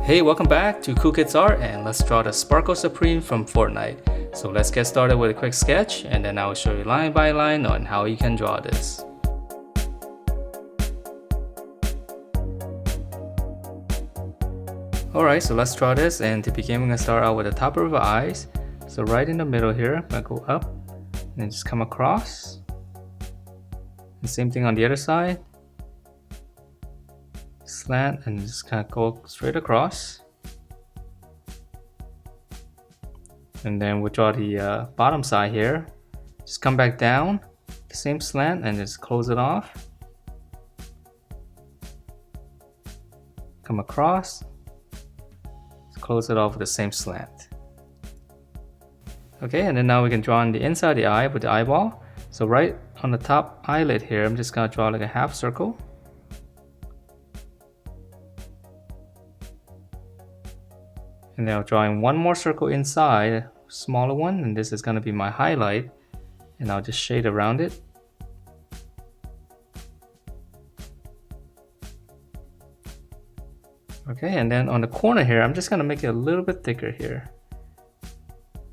Hey, welcome back to Cool Kids Art, and let's draw the Sparkle Supreme from Fortnite. So let's get started with a quick sketch, and then I will show you line by line on how you can draw this. Alright, so let's draw this, and to begin we're going to start out with the top of the eyes. So right in the middle here, I'm going to go up, and then just come across. The same thing on the other side. Slant and just kind of go straight across, and then we'll draw the bottom side here. Just come back down the same slant and just close it off, come across, just close it off with the same slant. Okay, and then now we can draw on the inside of the eye with the eyeball. So right on the top eyelid here, I'm just gonna draw like a half circle. And now drawing one more circle inside, smaller one, and this is going to be my highlight, and I'll just shade around it. Okay, and then on the corner here, I'm just going to make it a little bit thicker here.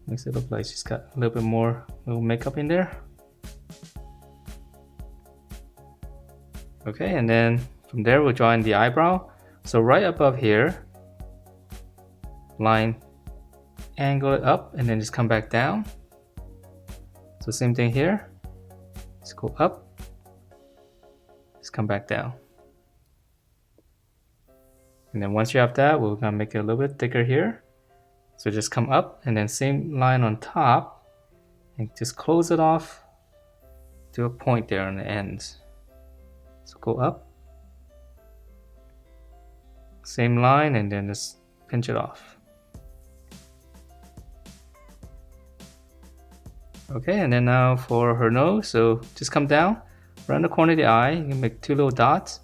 Makes it look like she's got a little bit more little makeup in there. Okay, and then from there we'll draw in the eyebrow. So right above here, line, angle it up, and then just come back down. So same thing here, just go up, just come back down. And then once you have that, we're gonna make it a little bit thicker here. So just come up, and then same line on top, and just close it off to a point there on the ends. So go up, same line, and then just pinch it off. Okay, and then now for her nose, so just come down, around the corner of the eye, you can make two little dots,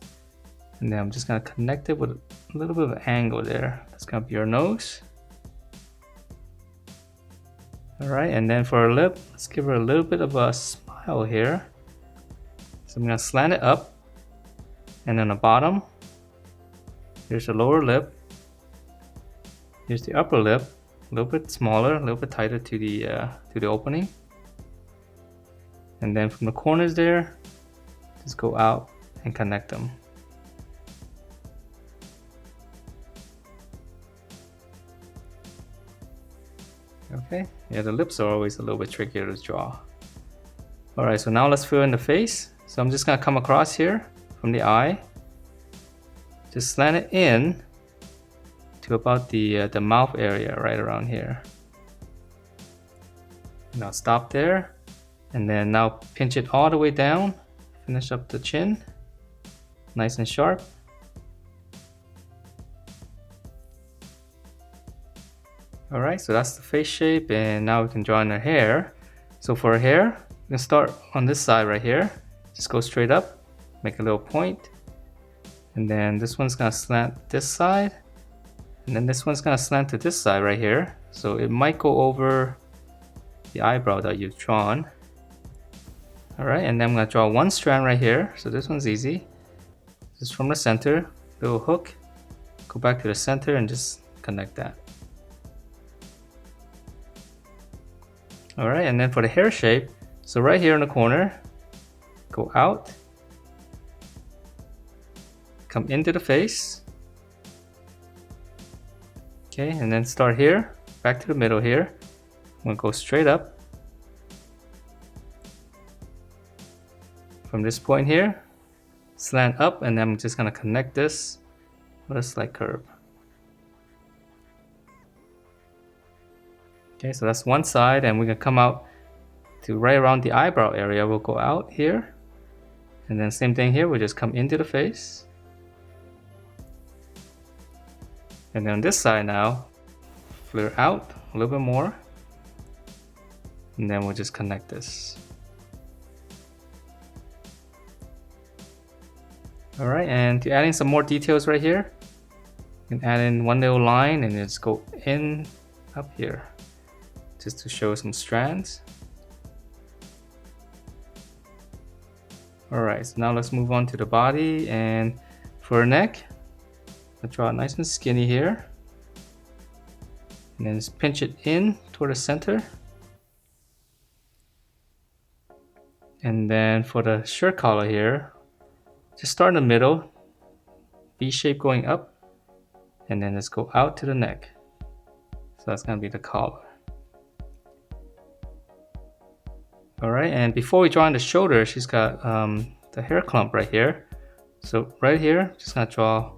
and then I'm just gonna connect it with a little bit of an angle there. That's gonna be your nose. Alright, and then for her lip, let's give her a little bit of a smile here. So I'm gonna slant it up, and then the bottom, here's the lower lip, here's the upper lip, a little bit smaller, a little bit tighter to the opening. And then from the corners there, just go out and connect them. Okay, yeah, the lips are always a little bit trickier to draw. Alright, so now let's fill in the face. So I'm just gonna come across here from the eye, just slant it in to about the mouth area right around here. Now stop there. And then now pinch it all the way down, finish up the chin, nice and sharp. Alright, so that's the face shape, and now we can draw in her hair. So for her hair, we can start on this side right here, just go straight up, make a little point, and then this one's gonna slant this side, and then this one's gonna slant to this side right here, so it might go over the eyebrow that you've drawn. Alright, and then I'm going to draw one strand right here. So this one's easy. Just from the center, little hook, go back to the center and just connect that. Alright, and then for the hair shape, so right here in the corner, go out, come into the face. Okay, and then start here, back to the middle here. I'm going to go straight up. From this point here, slant up, and then I'm just going to connect this with a slight curve. Okay, so that's one side, and we're going to come out to right around the eyebrow area. We'll go out here, and then same thing here, we'll just come into the face. And then on this side now, flare out a little bit more, and then we'll just connect this. Alright, and to add in some more details right here, you can add in one little line and just go in up here, just to show some strands. Alright, so now let's move on to the body, and for her neck, I draw it nice and skinny here. And then just pinch it in toward the center. And then for the shirt collar here, just start in the middle, V shape going up, and then let's go out to the neck. So that's gonna be the collar. Alright, and before we draw in the shoulder, she's got the hair clump right here. So right here, just gonna draw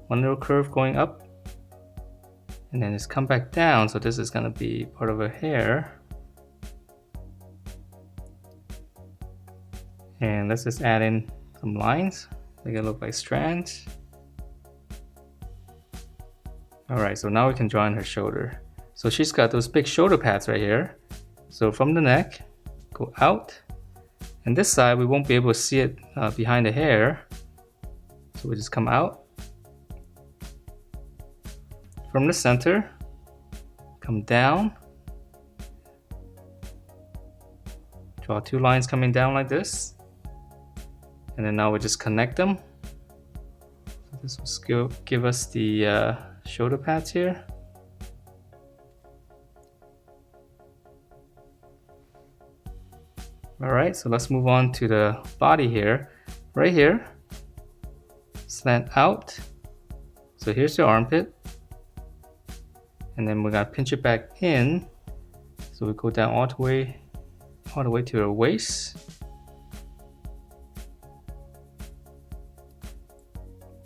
one little curve going up, and then just come back down. So this is gonna be part of her hair. And let's just add in some lines, make it look like strands. Alright, so now we can draw in her shoulder. So she's got those big shoulder pads right here. So from the neck, go out. And this side, we won't be able to see it behind the hair. So we just come out. From the center, come down. Draw two lines coming down like this. And then now we just connect them. So this will give us the shoulder pads here. Alright, so let's move on to the body here. Right here, slant out. So here's your armpit. And then we're gonna pinch it back in. So we go down all the way to the waist.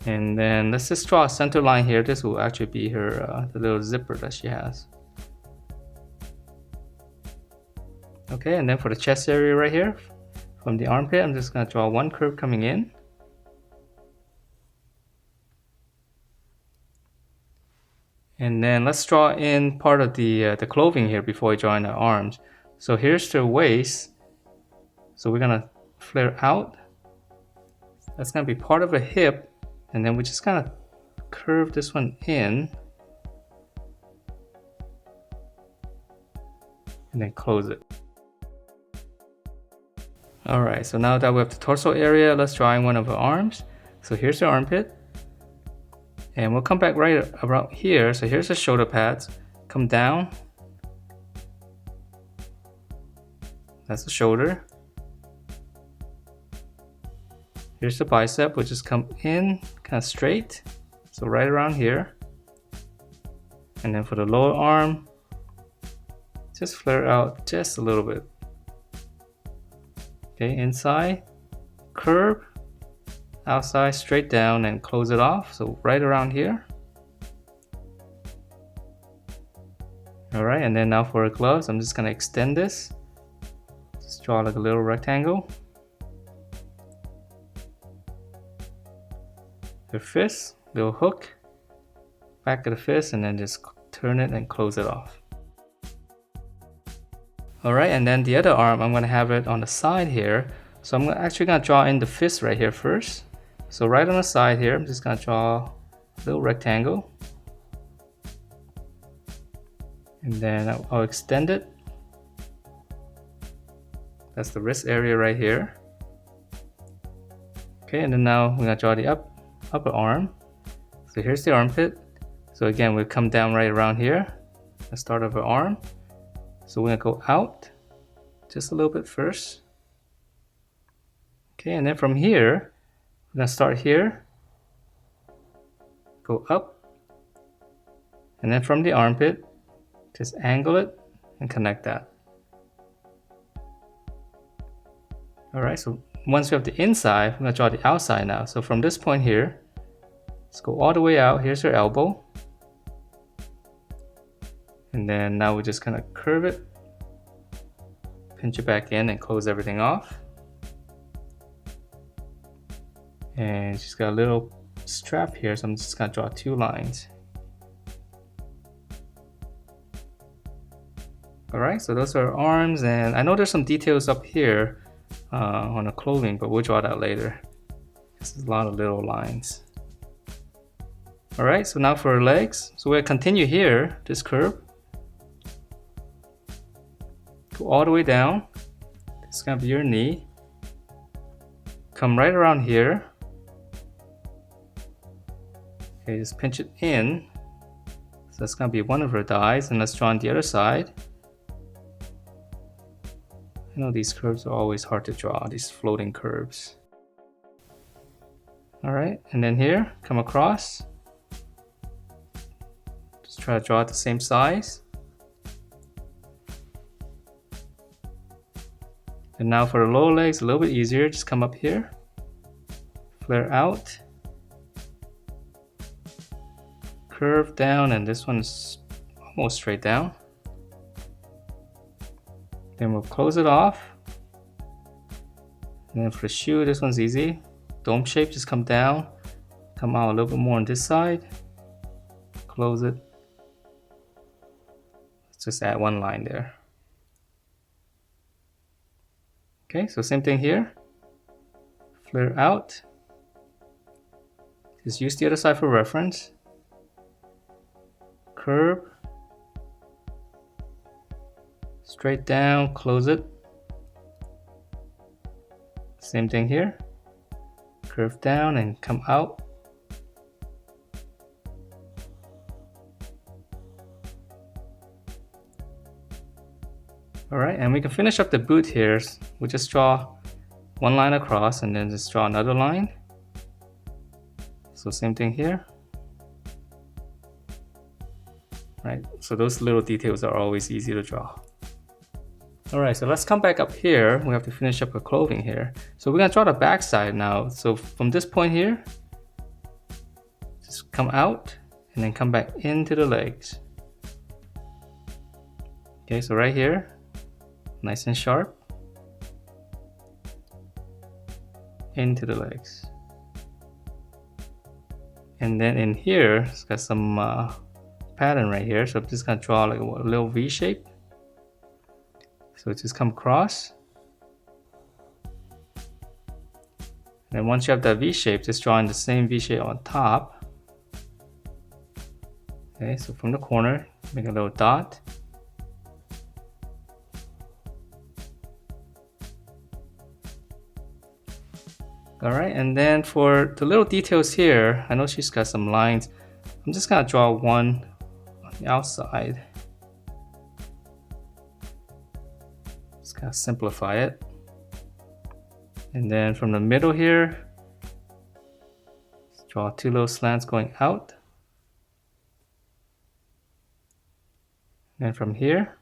And then let's just draw a center line here. This will actually be her the little zipper that she has. Okay, and then for the chest area right here, from the armpit, I'm just gonna draw one curve coming in. And then let's draw in part of the clothing here before we draw in the arms. So here's the waist. So we're gonna flare out. That's gonna be part of a hip. And then we're just gonna curve this one in. And then close it. Alright, so now that we have the torso area, let's draw in one of her arms. So here's the armpit. And we'll come back right around here. So here's the shoulder pads. Come down. That's the shoulder. Here's the bicep, which just come in kind of straight. So right around here. And then for the lower arm, just flare out just a little bit. Okay, inside, curve, outside, straight down, and close it off. So right around here. Alright, and then now for her gloves, I'm just gonna extend this. Just draw like a little rectangle. Her fist, little hook, back of the fist, and then just turn it and close it off. Alright, and then the other arm, I'm going to have it on the side here. So I'm actually going to draw in the fist right here first. So right on the side here, I'm just going to draw a little rectangle. And then I'll extend it. That's the wrist area right here. Okay, and then now we're going to draw the upper arm. So here's the armpit. So again, we'll come down right around here, the start of her arm. So we're gonna go out just a little bit first. Okay, and then from here, we're gonna start here, go up, and then from the armpit, just angle it and connect that. Alright, so once we have the inside, I'm gonna draw the outside now. So from this point here, let's go all the way out. Here's your elbow. And then now we're just gonna curve it, pinch it back in, and close everything off. And she's got a little strap here, so I'm just gonna draw two lines. Alright, so those are her arms, and I know there's some details up here on the clothing, but we'll draw that later. This is a lot of little lines. Alright, so now for her legs. So we'll continue here, this curve. Go all the way down. This is gonna be your knee. Come right around here. Okay, just pinch it in. So that's gonna be one of our dies, and let's draw on the other side. You know, these curves are always hard to draw, these floating curves. Alright, and then here, come across. Just try to draw it the same size. And now for the lower legs, a little bit easier, just come up here, flare out, curve down, and this one's almost straight down. Then we'll close it off. And then for the shoe, this one's easy. Dome shape, just come down, come out a little bit more on this side, close it. Let's just add one line there. Okay, so same thing here. Flare out. Just use the other side for reference. Curve. Straight down, close it. Same thing here. Curve down and come out. Alright, and we can finish up the boot here. We'll just draw one line across and then just draw another line. So same thing here. Right, so those little details are always easy to draw. Alright, so let's come back up here. We have to finish up our clothing here. So we're gonna draw the back side now. So from this point here, just come out and then come back into the legs. Okay, so right here, nice and sharp, into the legs. And then in here, it's got some pattern right here. So I'm just gonna draw like a little V shape. So just come across. And once you have that V shape, just draw in the same V shape on top. Okay, so from the corner, make a little dot. Alright, and then for the little details here, I know she's got some lines. I'm just gonna draw one on the outside. Just gotta simplify it. And then from the middle here, draw two little slants going out. And from here,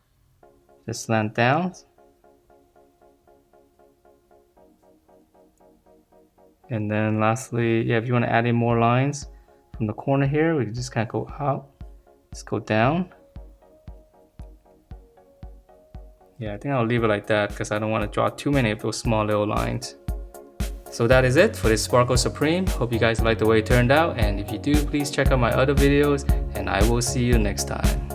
just slant down. And then lastly, yeah, if you want to add in more lines from the corner here, we can just kind of go out, just go down. Yeah, I think I'll leave it like that because I don't want to draw too many of those small little lines. So that is it for this Sparkle Supreme. Hope you guys liked the way it turned out, and if you do, please check out my other videos, and I will see you next time.